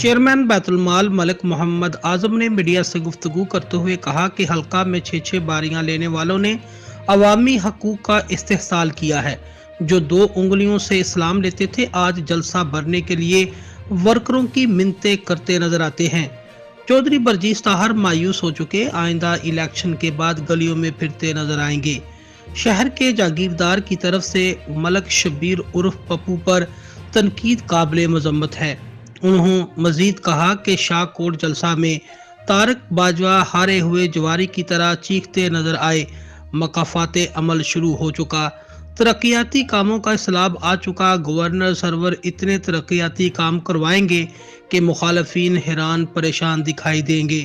Chairman बैतुल-माल Malik Mohammad Azam ने media से गुफ्तगू करते हुए कहा कि हल्का में 6-6 बारियां लेने वालों ने अवामी हकूक का इस्तेहसाल किया है। जो 2 उंगलियों से इस्लाम लेते थे आज जलसा भरने के लिए वर्करों की मिन्नतें करते नजर आते हैं। चौधरी बरजीस ताहर मायूस हो चुके, आइंदा इलेक्शन के बाद गलियों में फिरते नजर आएंगे। शहर के जागीरदार की तरफ से मलक शब्बीर उर्फ पप्पू पर तनकीद काबिल मजम्मत है। उन्होंने मजीद कहा कि शाहकोट जलसा में तारक बाजवा हारे हुए जवारी की तरह चीखते नजर आए। मकाफाते अमल शुरू हो चुका, तरक्याती कामों का सैलाब आ चुका। गवर्नर सरवर इतने तरक्याती काम करवाएंगे कि मुखालफीन हैरान परेशान दिखाई देंगे।